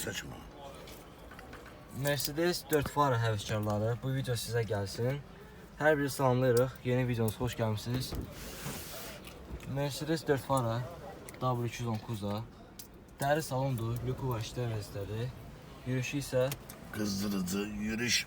Saçma. Mercedes 4 fara həvəskarları, bu video sizə gəlsin. Hər biri salamlayırıq. Yeni videomuza xoş gəlmisiniz. Mercedes 4 fara W219'da dəri salondur, lüku var, işlək vəziyyətədir. Yürüyüşü isə Kızdırıcı yürüyüş.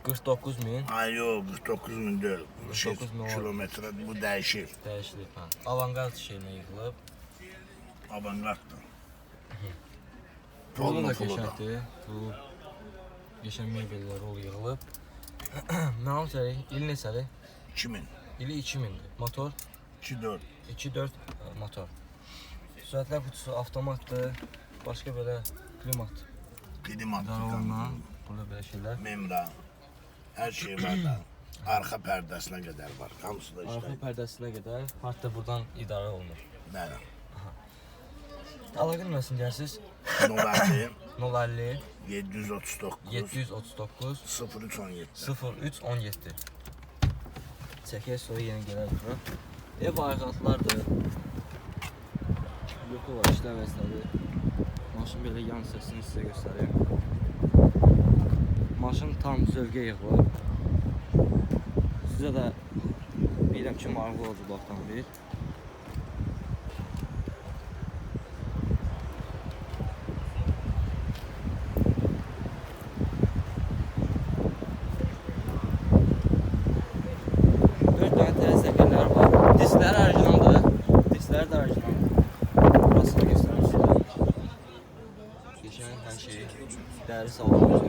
49.000. Ay yok 49.000 değil. 49.000 kilometre bu değişir. dəyişilib. Avantgard şeirinə yığılıb. Avantgard'da. Rolu da qəşəngdir. Bu qəşəng mebellər rol yığılıb. Mənim səri ili neçədir? 2000. İli 2000'dir. Motor 2-4. 2.4 motor. Sürətlər kutusu avtomatdır. Başqa belə klimat. Klimat. Darolma, burada belə şeylər. Memra. Her şey var da. Arka perdesine kadar var. Hamısı da Arxa işte. pərdəsinə qədər, hatta buradan idarə olunur. Nere? Əlaqə nömrəsini deyərsiniz? Numarası 050 739 739 0317. 0317. Çəkək sonra yenə gələrdik. Ev ayğatlardır. Yoxu var, işlər vəslədir. Maşın belə yan səsini sizə göstəreyim. Maşın tam zövqə yığılıb. Sizə də bilirəm ki, maraqlı olacaq bu avtomobil. Disklər orijinaldır. Disklər də orijinaldır. Burasını göstərim sizə. Geçən hər şey dəri salondur.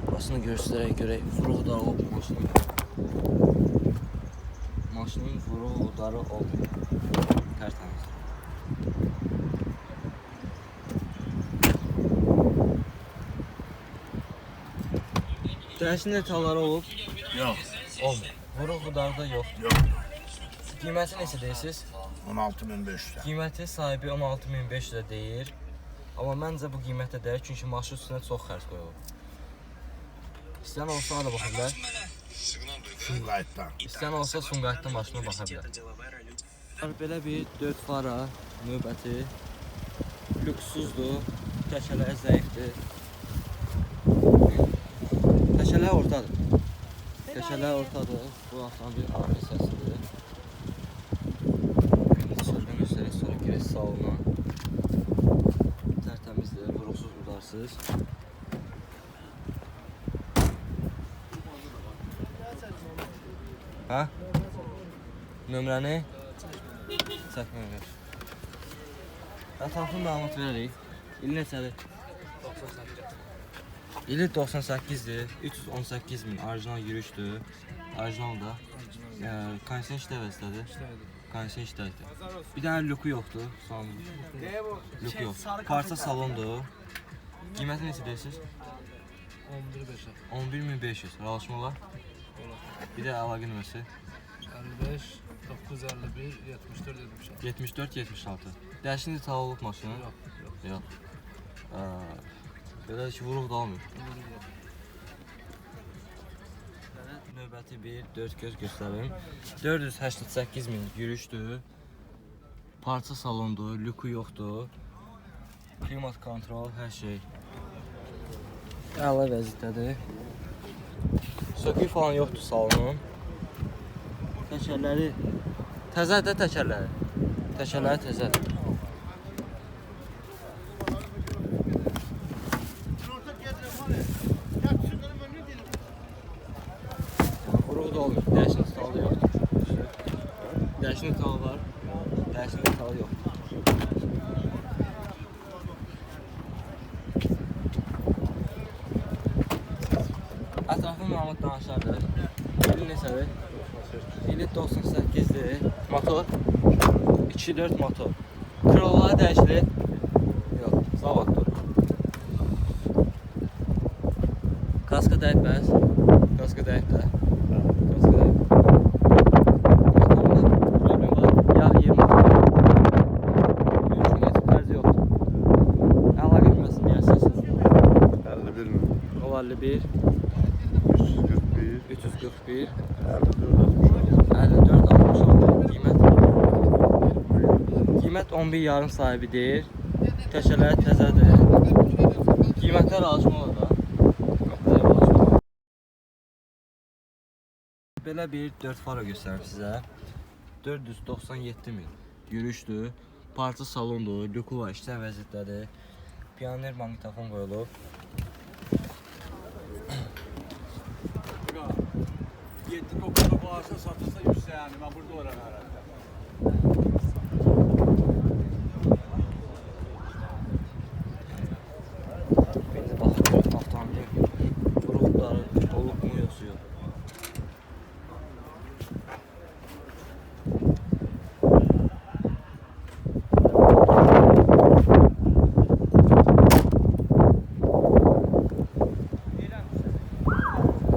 Burasını göstərək. Vuruqları olub maşının. Maşının vuruqları olub. Tərtəmiz. Dəyişən detalları olub? Yok. Olmuyor. Vuruq qudarda yox. Yok. Qiyməti neçə deyirsiniz? 16.500. Qiyməti sahibi 16.500 deyir. Amma məncə bu qiymətə dəyər, çünki maşın üstünə çox xərc qoyulub. İstəyən olsa da baxa bilər. Sungayt'tan. İstəyən olsa Sungayt'da maşına baxa bilər. Belə bir 4 fara növbəti lüksuzdur. Təkələr zəifdir. Təkələr ortadır. Təkələr ortadır. Bu avtomobil arxa hissəsidir. Sürgün göstərək, sonra girək salona. Tərtəmizdir, vuruqsuz, udarsız. Hə? Nömrəni? Çəkmə ver. Ətraflı məlumat verərik. İli neçədir? 98. İli 98'dir. 318.000 orijinal yürüyüşdür. Orijinal da. Kondision işlə vəzlədir. Kondision işləkdir. Bir dənə lüku yoxdur. Lüku yox. Parça salondur. Qiyməti neçə deyirsiniz? 11.500. Razılaşma olar? Bir də əlaqə nömrəsi? 55 951 74 76. 74-76. Dəyişən detal olub maşının? Yox. Belə ki, vuruq da olmuyor. Növbəti bir 4 göz göstərim. 488.000 yürüyüşdür. Parça salondur, lüku yoxdur. Klimat kontrol, hər şey əla vəziyyətdədir. Sökük falan yoxdur salonun. Təkərləri təzədir, təkərləri. Təkərləri təzədir. Vuruq da olmuyor. Dəyişən detal da yoxdur. Dəyişən detal var. Dəyişən detal yoxdur. Ətraflı məlumat danışardır. İli neçədir? İli 98'dir. Motor 2.4 motor. Krolları dəyişilir. Yox, zavaddır. Kaska dəyib bəs. Kaska dəyib də. Kaska dəyib. Motorunda problem var. Yağ yeri motor. Yürüyüşün heç fərzi yoxdur. Əlaqə bilməsin deyərsiniz. 51 mi? O 51. 351 341 341 54 54 66 qiymət 11 yarım sahibi deyil. Köşələri təzədir. Qiymətlər alışmalı da. Belə bir 4 fara göstərim sizə. 497 min yürüşdür. Parça salondur, lüku var, işlək vəziyyətdədir. Pioner magnetofon qoyulub. 7-9'u bağırsa satırsa 100 yani ben burada oranı herhalde. Bence baxın, avtomobil qurğudları olub mu yoxsa yox.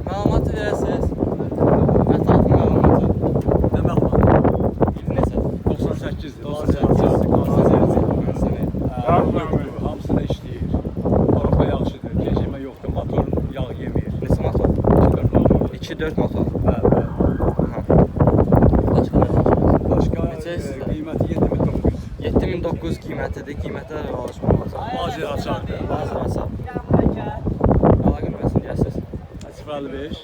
Məlumatı verəsiniz. Ətraflı məlumatı. Ne məlumat? İl neçə? 98'dir. 98. Hamısında işləyir. Araba yaxşıdır. Gecəmə yoxdur. Motor yağ yemir. Neçə motor? 4 motor. 2-4 motor. Bəli. Aha. Başqa nə var? Başqa Neçə sizdə? qiyməti 7900. 7900 qiymətidir. Qiymətlər alışma olacaq. Azər açardır. Bazı hesab. Əlaqə nömrəsini deyəsiniz. 055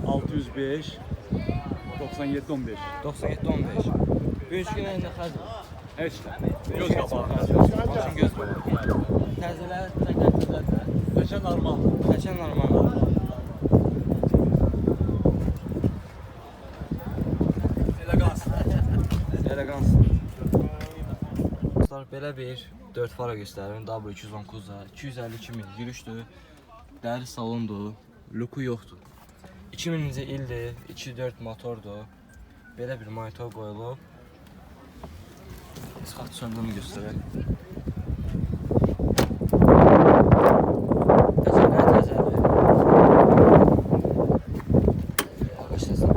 605 97 15. 97-15. Bu üç günə nə xərc? Heç nə. Göz qapağı. Maşın göz qapağı. Təzələr, təzələr. Qəşəng normal. Qəşəng normal. Elegans. Elegans. Dostlar, belə bir 4 fara göstərim. W219-da 252 min yürüşdür. Dəri salondur. Luku yoxdur. 2000-ci ildir. 2-4 motordur. Belə bir monitor qoyulub. Çıxart söndürünü göstərək. Təzələr təzədir. Baxışlasın.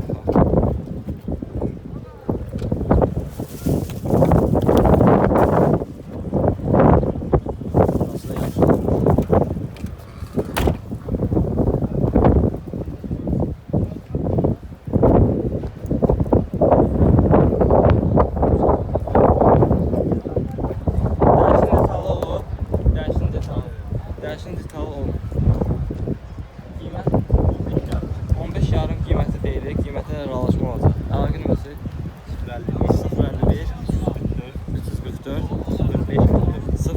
Aslında yaxşı. Dərsin detal olub. Qiymət 15 yarım qiyməti deyilir. Qiymətlər aralaşma olacaq. Əlaqə nömrəsi 051 344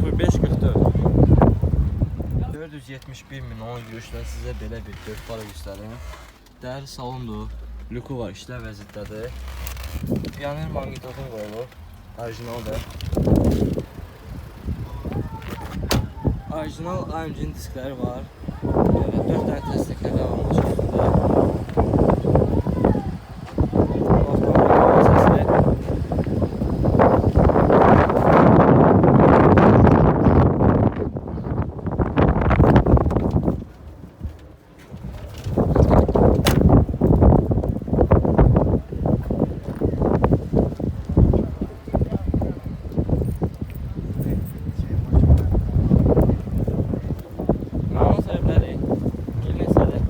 0544 471 min onun yürüşdən sizə belə bir 4 para göstərim. Dəri salondur. Lüku var, işlər vəziyyətdədir. Pioner magnetofon qoyulub. Orijinaldır. Orijinal AMG-nin diskləri var. 4 dənə təsdiqləri var onun üstündə. Avtomobil səsini. Məlumat sahibləri il neçədir?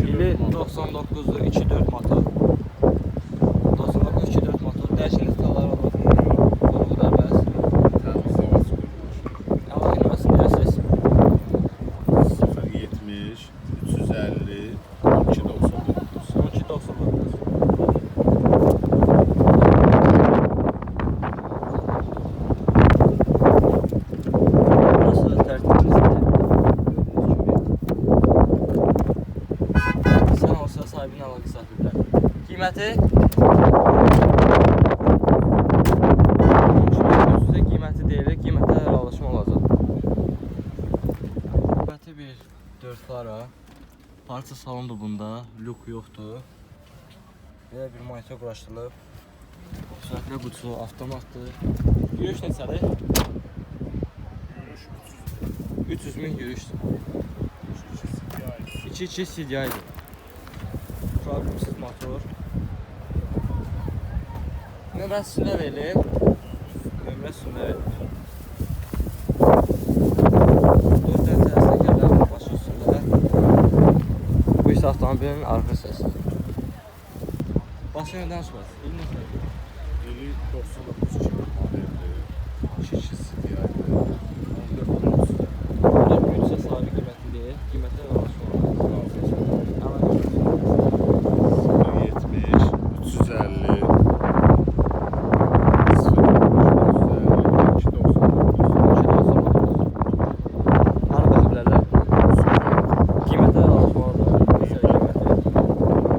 İli 99'dur, 2-4 motor. 99 2-4 motor. Dəyişən detallar olur. Qurğular bəs. Əlaqə nömrəsini deyəsiniz. 070 350 1299. 1299. Burası da tərtibimizdir. Sən olsa sahibinin əlaqə sahibi bilər. Qiyməti? 1300-də qiyməti deyilir. Qiymətlər alışma olacaq. Qiyməti bir 4 fara. Parça salondur bunda. Lük yoxdur. Belə bir monitor quraşdırılıb. Sürətli qutusu, avtomatdır. Yürüyüş neçədir? 300 min yürüyüşdür. 2-2 CDI-dir. Problemsiz motor. Nömrə üstündə verilir. Nömrə üstündə verilir. 4 dənə təsdiqlərdən baş avtomobilin arka səsi. Başqa nədən çıxar? İlmi nədir? İli 99 kimi modeldir. 2 CDI-dir. 14 400-ə sahibi qiyməti deyil. Qiymətlər arası olur. 70, 350,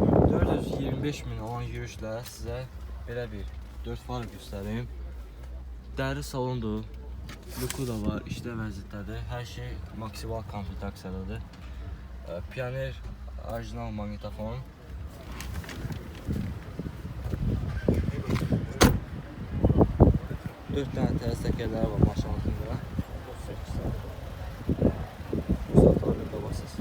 425.000 olan yürüşlə sizə belə bir 4 far göstərim. Dəri salondur. Luku da var, işlə vəziyyətdədir. Hər şey maksimal komplektasiyadadır. Pioneer orijinal magnetofon. Dörd dənə təzə təkərləri var maşın altında. Uzatlarla qabasız.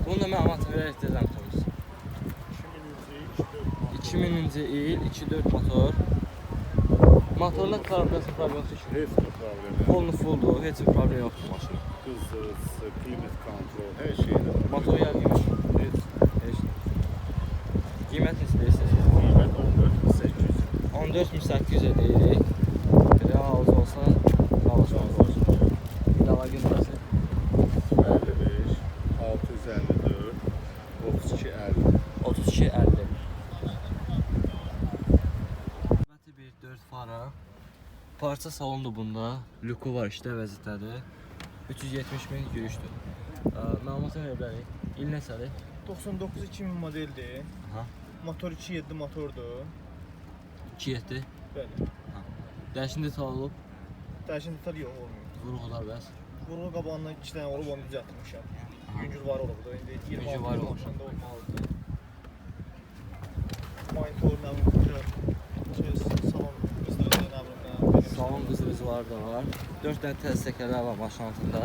Bunu da məlumatını verək deyirəm Tomis. 2000-ci il 2.4 motor. Motorla karbürasyon problemi yoxdur ki. Heç bir problem yox. Full fulldur, heç bir problem yoxdur maşın. Hızı, klimat kontrol, hər şeydə var. Motor yer qiymət. Heç. Qiymət neçə deyirsiniz? Qiymət 14.800. 14.800 deyirik. Belə alıcı olsa alacağınız olsun. Bir daha göndərsin. 55, 654, 3250. 32.50. Növbəti bir 4 fara. Parça salondur bunda. Luku var, işlə vəziyyətdədir. 370.000 yürüşdür. Məlumatını verə bilərik. İl neçədir? 99-2000 modeldir. Aha. Motor 2.7 motordur. 2.7. Bəli. Dəyişən detal olub. Dəyişən detal yox olmuyor. Vurğular bəs. Vurğu qabağından 2 dənə olub, onu düzəltmişəm. Yüngül var olub da, indi 20 Yüngül var olub. maşında olmalıdır. Monitor, nə bilim, salon qızdırıcı, nə bilim, Salon qızdırıcıları da var. 4 dənə təzə təkərlər var maşın altında.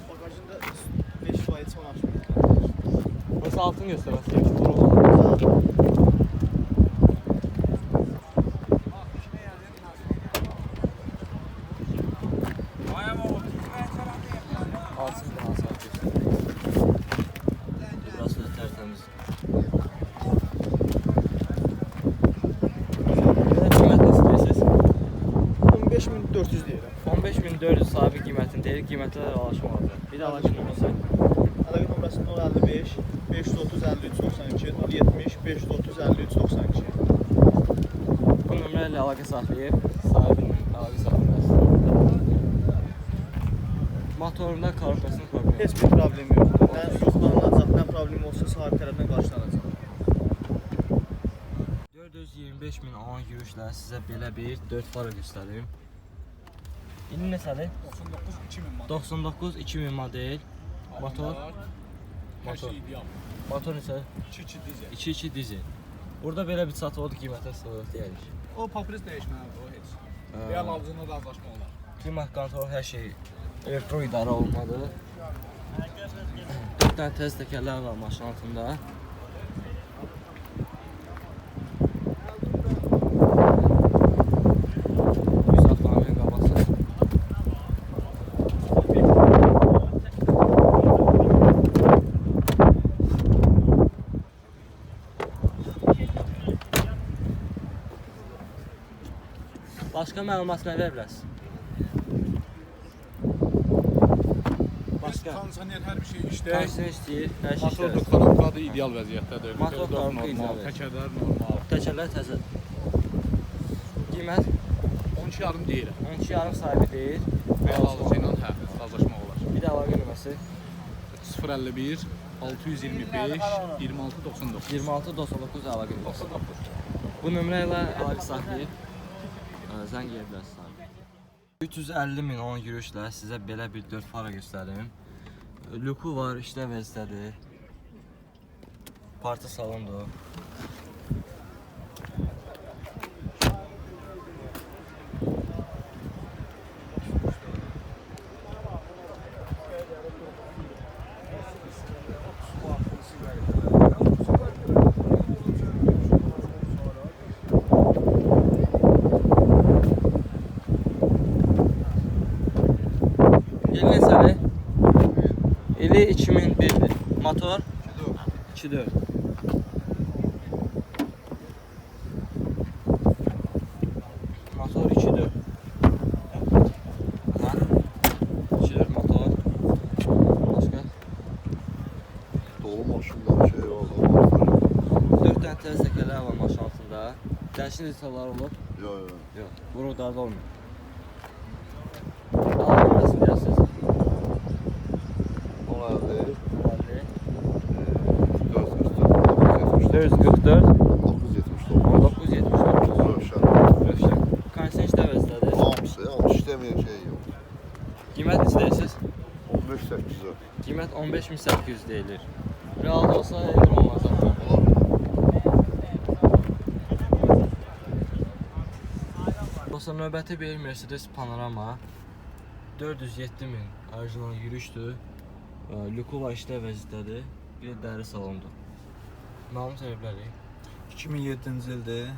bagajında 5 son açmıyor. Burası altın göstərəsi. Vurğular. Altın da hasar göstərir. Burası da tərtəmiz. Belə qiymət neçə deyirsiniz? 15400 deyirəm. 15.400 sahibi qiymətini deyir, qiymətlər alışmalıdır. Bir daha əlaqə nömrəsi. Əlaqə nömrəsi 055 530 53 92 070 530 53 92. Bu nömrə ilə əlaqə saxlayıb, sahibinin əlaqə saxlayıb. Motorunda karosasının problemi. Heç bir problem yoxdur. Ən yoxlanılacaq, nə problem olsa sahib tərəfindən qarşılanacaq. 425.000 alan yürüşlə sizə belə bir 4 fara göstərim. İndi neçədir? 99-2000 model. Motor. Motor. Motor neçə? 2 dizel. 2.2 dizel. Burada belə bir çatı oldu qiymətə sığırıq deyirik. O papris dəyişməlidir, o heç. Real alıcında da razılaşma olar. Klimat kontrol hər şey elektron idarə olunmadı. 4 dənə təzə təkərlər var maşın altında. Başqa məlumat nə verə bilərsiniz? Başqa? Kondisioner hər bir şey işdə. Kondisioner işləyir, hər şey Motor da işləyir. kanatladı ideal vəziyyətdədir. Motor Motor kanatlı normal, ideal. təkərlər normal. Təkərlər təzə. Qiymət 12,5 deyirəm. 12,5 sahibi deyil. Real alıcı ilə hə, razılaşma olar. Bir də əlaqə nömrəsi nömrəsi 051 625 26 99. 2699 əlaqə edir. Bu nömrə ilə əlaqə saxlayıb zəng edə bilərsiniz abi. 350 min onun yürüyüşlə sizə belə bir 4 fara göstərim. Luku var, işlə vəzdədir. Parti salondur. İl neçəli? İli 2001'dir. Motor? 2.4. Motor 2.4. Ha? 2.4 motor. Başqa? Dolu maşınlar şey oldu. 4 dənə təzə təkərlər var maşın altında. Dəyişik detallar olur. Yok. Yox, burada da olmuyor. Nasıl deyəsiniz? Ona değil. 444 979. 1979 Rövşen. Rövşən. Konsen işlə vəzlədir. Hamısı ya. İşlemeyen şey yok. Qiymət istəyirsiniz? 15-800. Qiymət 15800 deyilir. Real olsa edir olmaz. Dostlar, növbəti bir Mercedes Panorama 407 min orijinal yürüyüşdür. Lukula işlə vəziyyətdədir. Bir də dəri salondur. Namı səbəbləri 2007-ci ildir.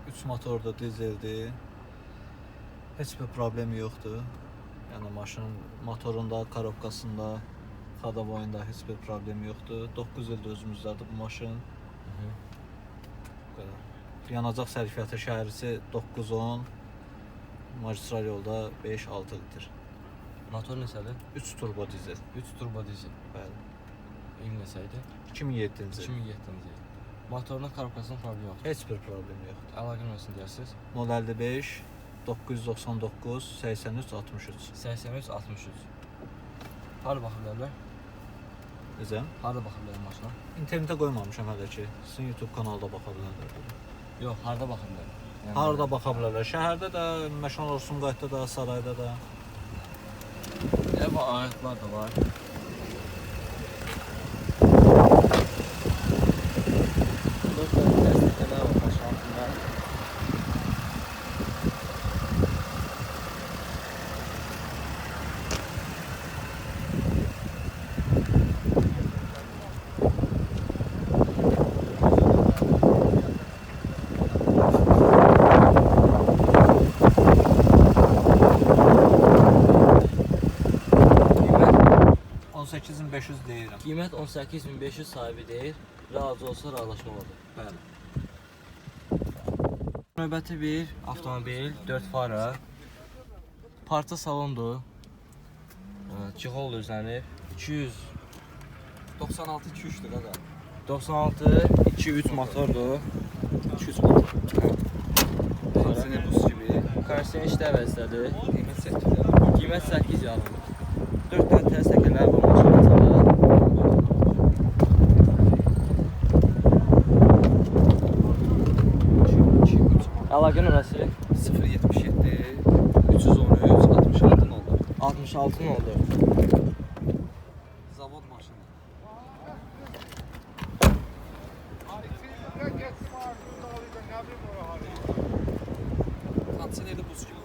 3 motorda dizeldir. Heç bir problemi yoxdur. Yəni maşının motorunda, korobkasında, xadavoyunda heç bir problemi yoxdur. 9 ildir özümüzdədir bu maşın. Bu qədər. Yanacaq sərfiyyatı şəhərisi 910, magistral yolda 5-6 litr. motor neçədir? 3 turbo dizel. 3 turbo dizel. Bəli. İl neçəydi? 2007-ci il. 2007-ci il. Motorunun korobkasının problemi yoxdur. Heç bir problemi yoxdur. Əlaqə nömrəsini deyərsiniz? 055 999 83 63. 83 63. Harada baxa bilərlər? Necə? Harada baxa bilərlər maşına? İnternetə qoymamışam hələ ki. Sizin YouTube kanalda baxa bilərlər. Yox, harada baxa bilərlər? Yəni, Harada baxa bilərlər? Şəhərdə də, Məşan Sumqayıtda da, Sarayda da. Elə bu ayaqlar da var. Dostlar, dəstəklər var maşın altında. Qiymət 18500 deyirəm. Qiymət 18500 sahibi deyir. Razı olsa razılaşma olur. Bəli. Növbəti bir avtomobil 4 fara. Parça salondur. Çixol üzlənib. 96 203'tür aga. 96 2-3 motordur. 200 motor. Sonra Sene buz gibi. Karşıya işlə vəzdədir. Kıymet 8. Qiymət 8 yazılır. 4 dənə təzə təkərlər var maşın altında. Əlaqə nömrəsi 077 313 66 oldu. 66 oldu. Zavod maşını. Kanser neydi buz gibi.